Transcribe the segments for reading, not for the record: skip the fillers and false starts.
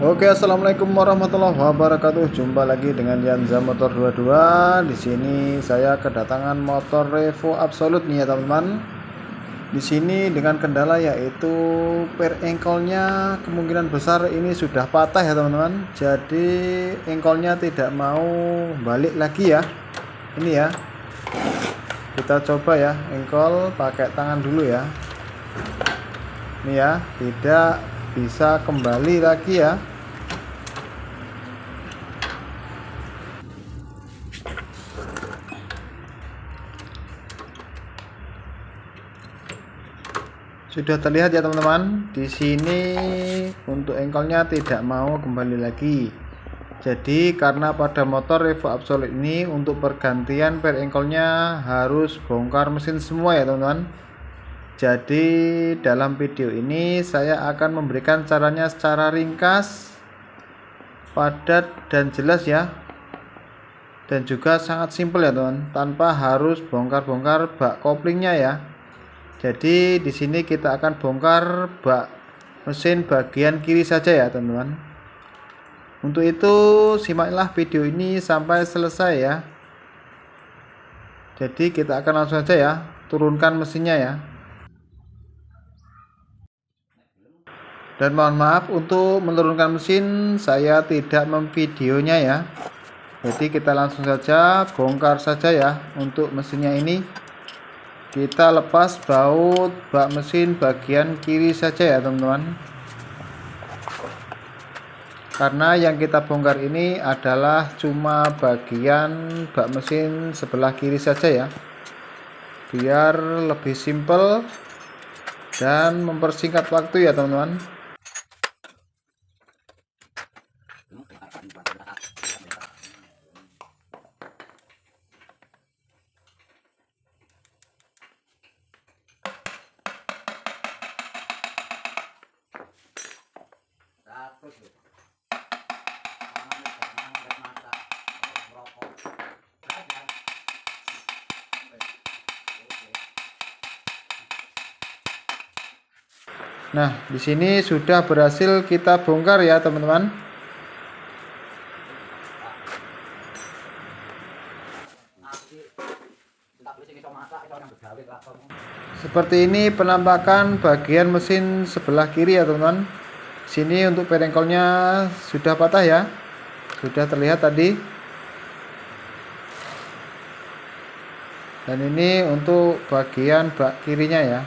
Oke, assalamualaikum warahmatullahi wabarakatuh. Jumpa lagi dengan Yanza Motor 22. Di sini saya kedatangan motor Revo Absolute nih ya teman-teman. Di sini dengan kendala yaitu per engkolnya kemungkinan besar ini sudah patah ya teman-teman. Jadi engkolnya tidak mau balik lagi ya. Ini ya. Kita coba ya, engkol pakai tangan dulu ya. Ini ya, tidak bisa kembali lagi ya. Sudah terlihat ya teman-teman. Di sini untuk engkolnya tidak mau kembali lagi. Jadi karena pada motor Revo Absolute ini untuk pergantian per engkolnya harus bongkar mesin semua ya teman-teman. Jadi dalam video ini saya akan memberikan caranya secara ringkas, padat dan jelas ya. Dan juga sangat simpel ya teman, tanpa harus bongkar-bongkar bak koplingnya ya. Jadi di sini kita akan bongkar bak mesin bagian kiri saja ya teman-teman. Untuk itu simaklah video ini sampai selesai ya. Jadi kita akan langsung saja ya turunkan mesinnya ya. Dan mohon maaf untuk menurunkan mesin saya tidak memvideonya ya. Jadi kita langsung saja bongkar saja ya. Untuk mesinnya ini kita lepas baut bak mesin bagian kiri saja ya teman-teman. Karena yang kita bongkar ini adalah cuma bagian bak mesin sebelah kiri saja ya. Biar lebih simpel dan mempersingkat waktu ya teman-teman. Nah, di sini sudah berhasil kita bongkar ya, teman-teman. Seperti ini penampakan bagian mesin sebelah kiri ya, teman-teman. Sini untuk perengkolnya sudah patah ya. Sudah terlihat tadi. Dan ini untuk bagian bak kirinya ya.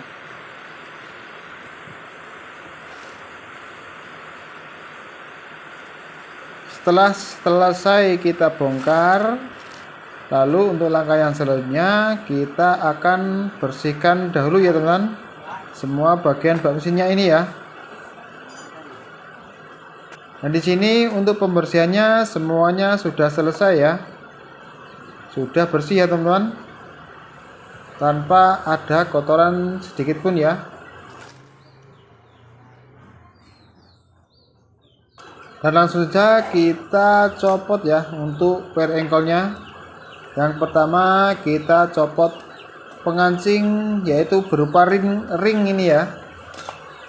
Setelah selesai kita bongkar, lalu untuk langkah yang selanjutnya kita akan bersihkan dahulu ya teman-teman, semua bagian bak mesinnya ini ya. Nah di sini untuk pembersihannya semuanya sudah selesai ya, sudah bersih ya teman-teman, tanpa ada kotoran sedikit pun ya. Dan langsung saja kita copot ya untuk per engkolnya. Yang pertama kita copot pengancing, yaitu berupa ring ini ya.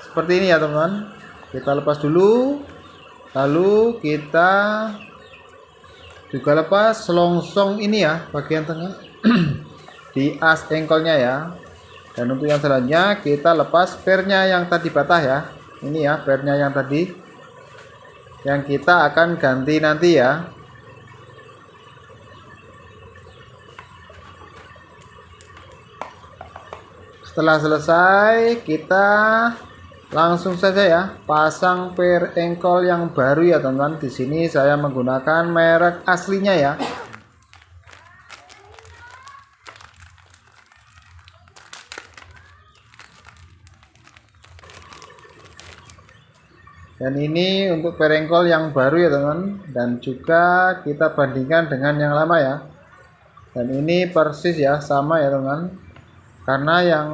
Seperti ini ya teman-teman. Kita lepas dulu. Lalu kita juga lepas selongsong ini ya, bagian tengah di as engkolnya ya. Dan untuk yang selanjutnya kita lepas pernya yang tadi patah ya. Ini ya pernya yang tadi, yang kita akan ganti nanti ya. Setelah selesai kita langsung saja ya pasang per engkol yang baru ya teman-teman. Di sini saya menggunakan merek aslinya ya. Dan ini untuk perengkol yang baru ya teman, dan juga kita bandingkan dengan yang lama ya. Dan ini persis ya, sama ya teman, karena yang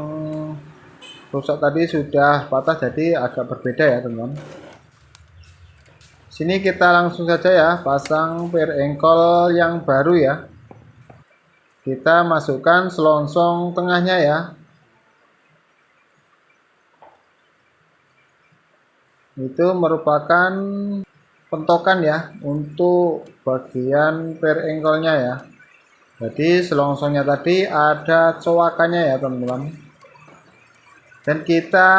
rusak tadi sudah patah, jadi agak berbeda ya teman. Sini kita langsung saja ya pasang perengkol yang baru ya. Kita masukkan selongsong tengahnya ya. Itu merupakan pentokan ya untuk bagian per engkolnya ya. Jadi selongsongnya tadi ada coakannya ya teman-teman, dan kita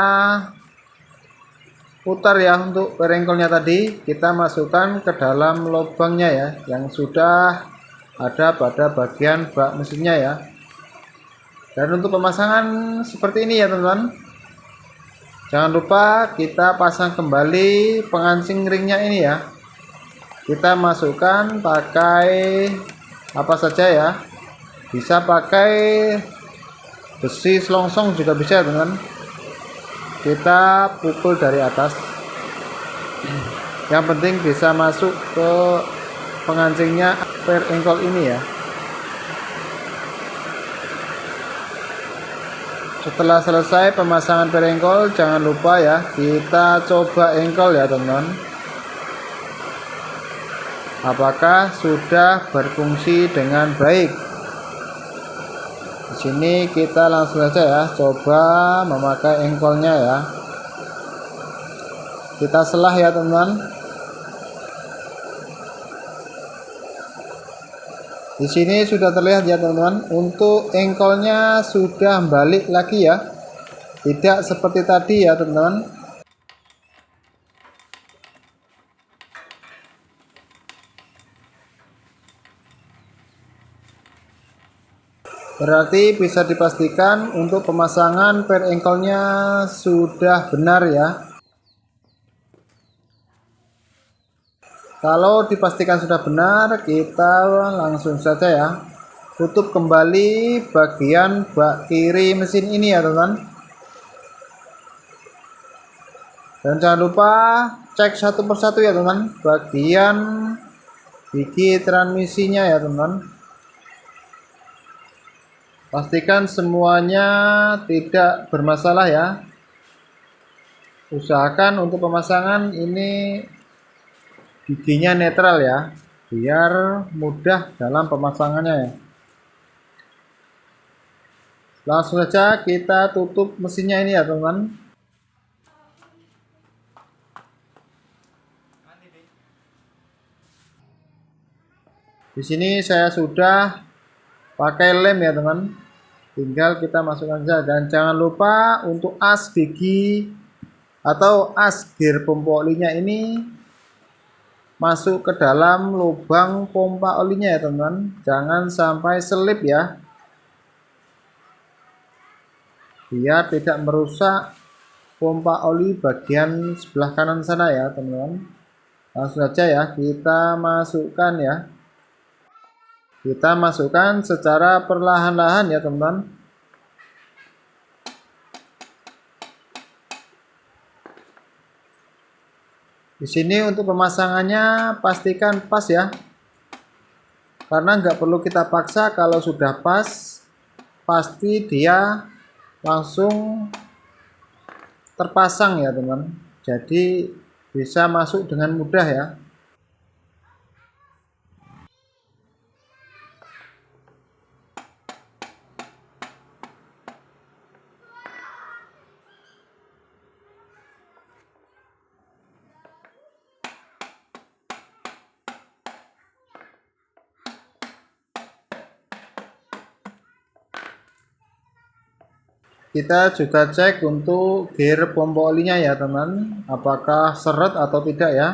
putar ya. Untuk per engkolnya tadi kita masukkan ke dalam lubangnya ya, yang sudah ada pada bagian bak mesinnya ya. Dan untuk pemasangan seperti ini ya teman-teman, jangan lupa kita pasang kembali pengancing ringnya ini ya. Kita masukkan pakai apa saja ya, bisa pakai besi selongsong juga bisa teman-teman. Kita pukul dari atas, yang penting bisa masuk ke pengancingnya per engkol ini ya. Setelah selesai pemasangan per engkol, jangan lupa ya kita coba engkol ya teman-teman, apakah sudah berfungsi dengan baik. Di sini kita langsung saja ya coba memakai engkolnya ya. Kita selah ya teman-teman. Di sini sudah terlihat ya teman-teman, untuk engkolnya sudah balik lagi ya, tidak seperti tadi ya teman-teman. Berarti bisa dipastikan untuk pemasangan per engkolnya sudah benar ya. Kalau dipastikan sudah benar, kita langsung saja ya tutup kembali bagian bak kiri mesin ini ya teman-teman. Dan jangan lupa cek satu persatu ya teman-teman bagian gigi transmisinya ya teman-teman. Pastikan semuanya tidak bermasalah ya. Usahakan untuk pemasangan ini giginya netral ya, biar mudah dalam pemasangannya ya. Langsung saja kita tutup mesinnya ini ya teman-teman. Di sini saya sudah pakai lem ya teman, tinggal kita masukkan saja. Dan jangan lupa untuk as gigi atau as gear pompa olinya ini masuk ke dalam lubang pompa olinya ya teman, jangan sampai selip ya, biar tidak merusak pompa oli bagian sebelah kanan sana ya teman-teman. Langsung saja ya kita masukkan ya. Kita masukkan secara perlahan-lahan ya teman-teman. Di sini untuk pemasangannya pastikan pas ya, karena nggak perlu kita paksa. Kalau sudah pas, pasti dia langsung terpasang ya teman. Jadi bisa masuk dengan mudah ya. Kita juga cek untuk gear pompa olinya ya teman, apakah seret atau tidak ya.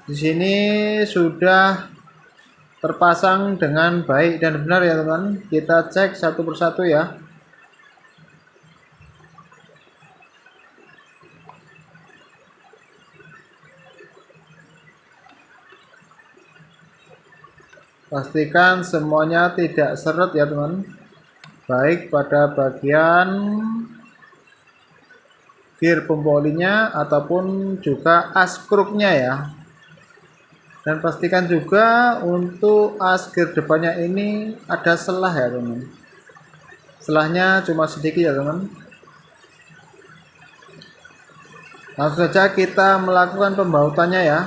Di sini sudah terpasang dengan baik dan benar ya teman. Kita cek satu persatu ya. Pastikan semuanya tidak seret ya teman, baik pada bagian gear pompa olinya ataupun juga as kruknya ya. Dan pastikan juga untuk as gear depannya ini ada selah ya teman, selahnya cuma sedikit ya teman. Langsung saja kita melakukan pembautannya ya.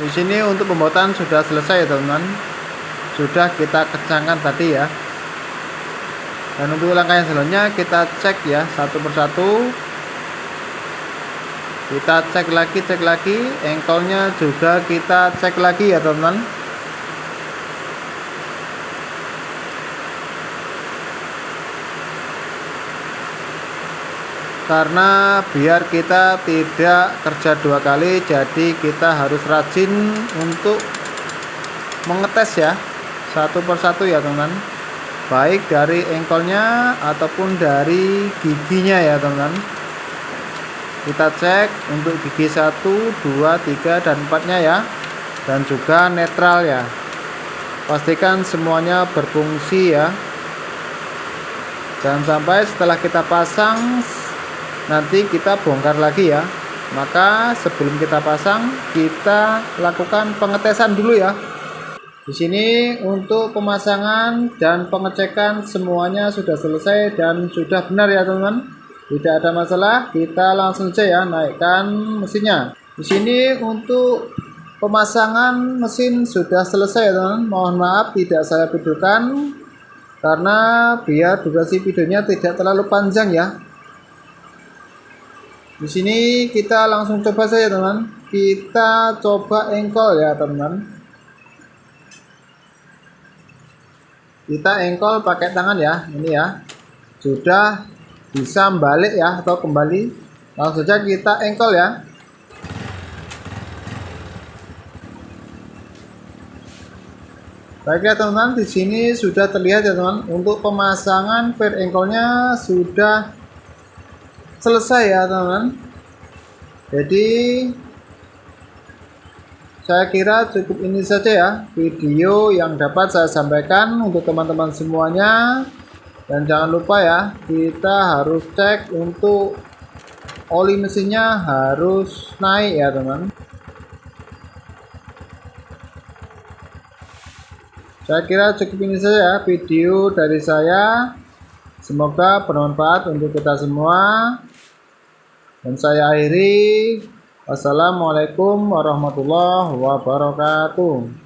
Di sini untuk pembuatan sudah selesai ya teman-teman. Sudah kita kencangkan tadi ya. Dan untuk langkah yang selanjutnya kita cek ya satu persatu. Kita cek lagi, engkolnya juga kita cek lagi ya teman-teman. Karena biar kita tidak kerja dua kali, jadi kita harus rajin untuk mengetes ya satu persatu ya teman-teman, baik dari engkolnya ataupun dari giginya ya teman-teman. Kita cek untuk gigi 1, 2, 3, dan 4 nya ya, dan juga netral ya. Pastikan semuanya berfungsi ya. Jangan sampai setelah kita pasang nanti kita bongkar lagi ya. Maka sebelum kita pasang kita lakukan pengetesan dulu ya. Di sini untuk pemasangan dan pengecekan semuanya sudah selesai dan sudah benar ya teman-teman. Tidak ada masalah, kita langsung saja ya naikkan mesinnya. Di sini untuk pemasangan mesin sudah selesai ya teman-teman. Mohon maaf tidak saya videokan karena biar durasi videonya tidak terlalu panjang ya. Di sini kita langsung coba saja teman-teman. Kita coba engkol ya teman-teman. Kita engkol pakai tangan ya, ini ya. Sudah bisa balik ya atau kembali. Langsung saja kita engkol ya. Baiklah teman-teman, di sini sudah terlihat ya teman. Untuk pemasangan per engkolnya sudah selesai ya teman-teman. Jadi saya kira cukup ini saja ya video yang dapat saya sampaikan untuk teman-teman semuanya. Dan jangan lupa ya, kita harus cek untuk oli mesinnya harus naik ya teman. Saya kira cukup ini saja video dari saya. Semoga bermanfaat untuk kita semua. Dan saya akhiri. Wassalamualaikum warahmatullahi wabarakatuh.